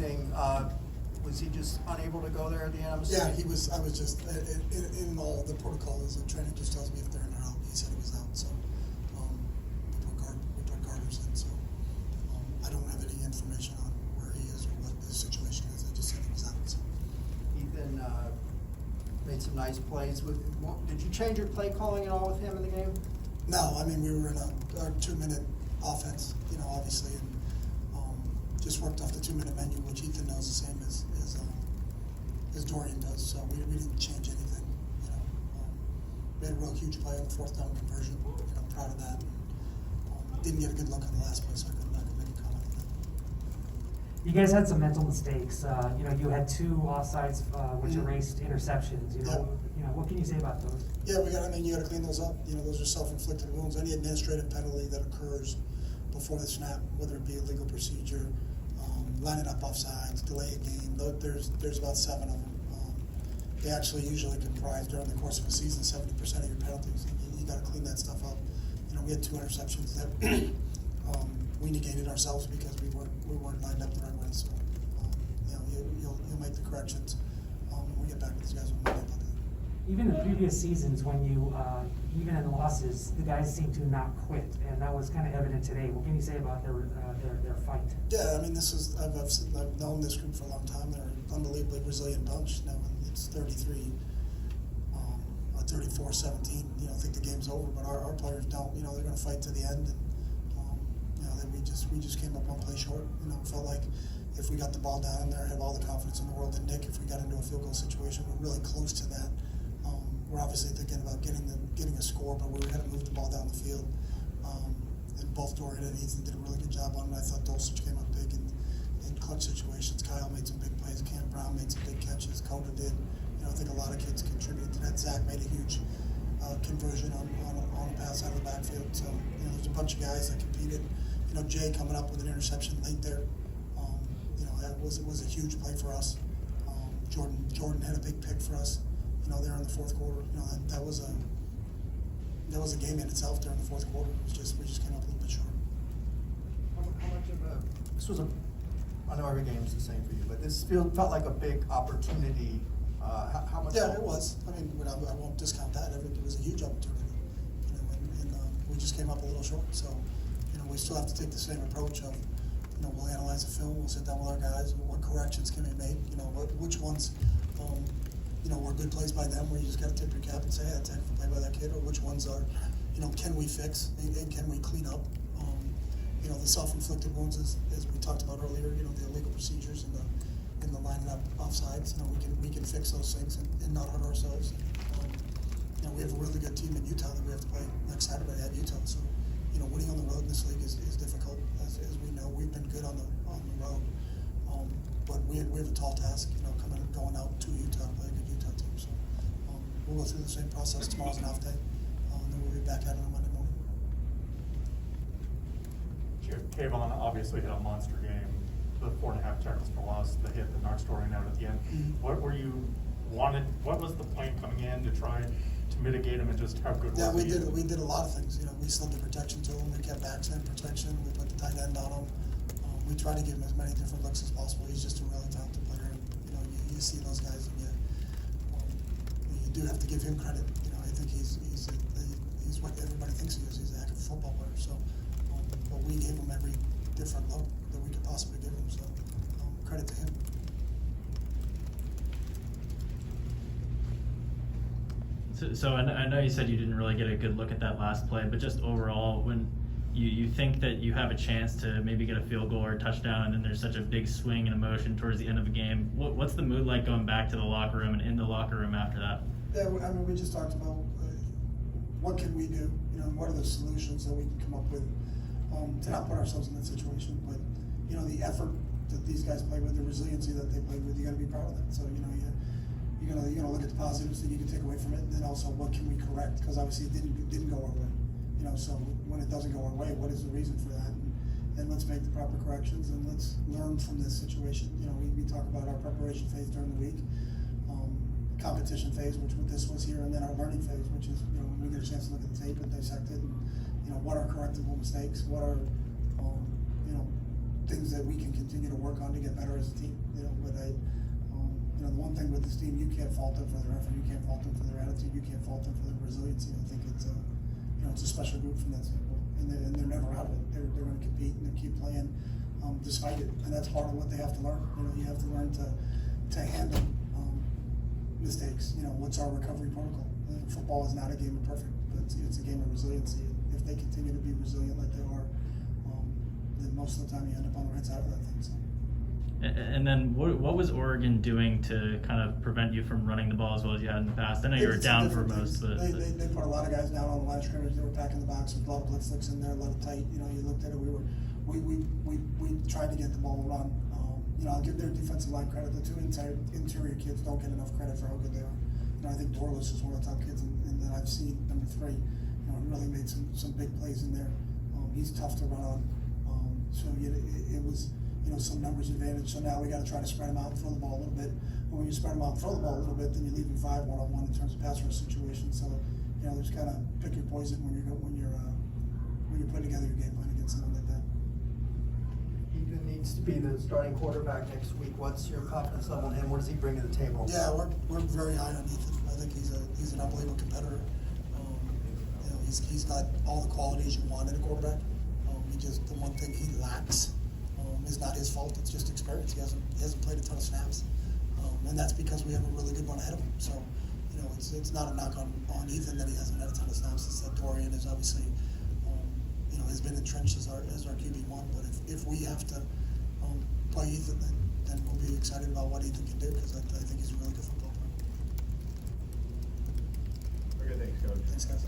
thing, was he just unable to go there at the end? Yeah, he was. I was just in all the protocol is the trainer just tells me if they're in or out. He said he was out, so we put garters in. So I don't have any information on where he is or what his situation is. I just said he was out. So. Ethan made some nice plays. Did you change your play calling at all with him in the game? No, I mean we were in our 2-minute offense, obviously, and just worked off the 2-minute menu, which Ethan knows the same as Dorian does. So we didn't change anything. We had a real huge play on the 4th down conversion. Proud of that. Didn't get a good look on the last play, so I couldn't make a comment on that. You guys had some mental mistakes. You had 2 offsides which erased interceptions. What can you say about those? Yeah, you got to clean those up. Those are self-inflicted wounds. Any administrative penalty that occurs before the snap, whether it be a legal procedure, lining up offsides, delay a game, there's about 7 of them. They actually usually comprise during the course of a season 70% of your penalties. And you got to clean that stuff up. We had 2 interceptions that we negated ourselves because we weren't lined up the right way. So you'll make the corrections. We'll get back with these guys on Monday about that. Even in previous seasons, when you, even in losses, the guys seem to not quit, and that was kind of evident today. What can you say about their fight? Yeah, I mean, I've known this group for a long time. They're an unbelievably resilient bunch. Now it's 34-17. Think the game's over, but our players don't. They're going to fight to the end. And, we just came up one play short. Felt like if we got the ball down there, have all the confidence in the world. And Nick, if we got into a field goal situation, we're really close to that. We're obviously thinking about getting a score, but we were going to move the ball down the field. And both Dorian and Ethan did a really good job on it. I thought Dulcich came up big in clutch situations. Kyle made some big plays. Cam Brown made some big catches. Coda did. I think a lot of kids contributed to that. Zach made a huge conversion on a pass out of the backfield. So there's a bunch of guys that competed. Jay coming up with an interception late there. That was a huge play for us. Jordan had a big pick for us. There in the 4th quarter. That was a game in itself during the 4th quarter. We just came up a little bit short. How much of this was I know every game is the same for you, but this felt like a big opportunity. How much? Yeah, it was. I mean, I won't discount that. It was a huge opportunity. And we just came up a little short. So, we still have to take the same approach of, we'll analyze the film, we'll sit down with our guys, what corrections can we make, which ones, were good plays by them where you just got to tip your cap and say, hey, that's a play by that kid, or which ones are, can we fix and can we clean up? The self-inflicted wounds, as we talked about earlier, the illegal procedures and the lining up offsides, we can fix those things and not hurt ourselves. We have a really good team in Utah that we have to play next Saturday at Utah. So, winning on the road in this league is difficult, as we know. We've been good on the road, but we have a tall task, going out to Utah to play a good Utah team. So we'll go through the same process. Tomorrow's an off day, and then we'll be back at it on Monday morning. Kayvon obviously had a monster game. The 4.5 tackles for loss, the hit that knocked Dorian out at the end. Mm-hmm. What was the plan coming in to try to mitigate him, and just how good was he? We did a lot of things. We slid the protection to him. We kept backside protection. We put the tight end on him. We tried to give him as many different looks as possible. He's just a really talented player. And, you see those guys, and you do have to give him credit. I think he's what everybody thinks he is. He's an active football player. So, but we gave him every different look that we could possibly give him. So, credit to him. So I know you said you didn't really get a good look at that last play, but just overall, when you think that you have a chance to maybe get a field goal or a touchdown, and then there's such a big swing in emotion towards the end of a game, what's the mood like going back to the locker room and in the locker room after that? Yeah, I mean, we just talked about what can we do, what are the solutions that we can come up with to not put ourselves in that situation. But, the effort that these guys play with, the resiliency that they play with, you got to be proud of that. So, you're gonna look at the positives that you can take away from it, and then also what can we correct, because obviously it didn't go our way. So when it doesn't go our way, what is the reason for that? And let's make the proper corrections, and let's learn from this situation. We talk about our preparation phase during the week, competition phase, which this was here, and then our learning phase, which is when we get a chance to look at the tape and dissect it, and what are correctable mistakes, what are things that we can continue to work on to get better as a team, you know, but you know, the one thing with this team, you can't fault them for their effort, you can't fault them for their attitude, you can't fault them for their resiliency. I think it's you know, it's a special group from that standpoint, and they're never out of it. They're going to compete and they keep playing despite it, and that's part of what they have to learn. You know, you have to learn to handle mistakes. You know, what's our recovery protocol? Football is not a game of perfect, but it's a game of resiliency. If they continue to be resilient like they are, then most of the time you end up on the right side of that thing. So. And then what was Oregon doing to kind of prevent you from running the ball as well as you had in the past? I know you were down for most, but they put a lot of guys down on the line of scrimmage. They were packing the box. There's a lot of blitz looks in there, a lot of tight. You know, you looked at it. We tried to get the ball run. You know, I'll give their defensive line credit. The two interior kids don't get enough credit for how good they are. You know, I think Dorless is one of the top kids that I've seen. Number 3, you know, he really made some big plays in there. He's tough to run on. So it was, you know, some numbers advantage. So now we got to try to spread them out and throw the ball a little bit. But when you spread them out and throw the ball a little bit, then you're leaving 5 1-on-1 in terms of pass rush situations. So, you know, there's kind of pick your poison when you're putting together your game plan against something like that. Ethan needs to be the starting quarterback next week. What's your confidence level in him? What does he bring to the table? Yeah, we're very high on Ethan. I think he's an unbelievable competitor. You know, he's got all the qualities you want in a quarterback. The one thing he lacks is not his fault. It's just experience. He hasn't played a ton of snaps, and that's because we have a really good one ahead of him. So, you know, it's not a knock on Ethan that he hasn't had a ton of snaps. It's that Dorian is obviously, you know, has been entrenched as our QB1. But if we have to play Ethan, then we'll be excited about what Ethan can do, because I think he's a really good football player. Okay, thanks, Coach. Thanks, guys.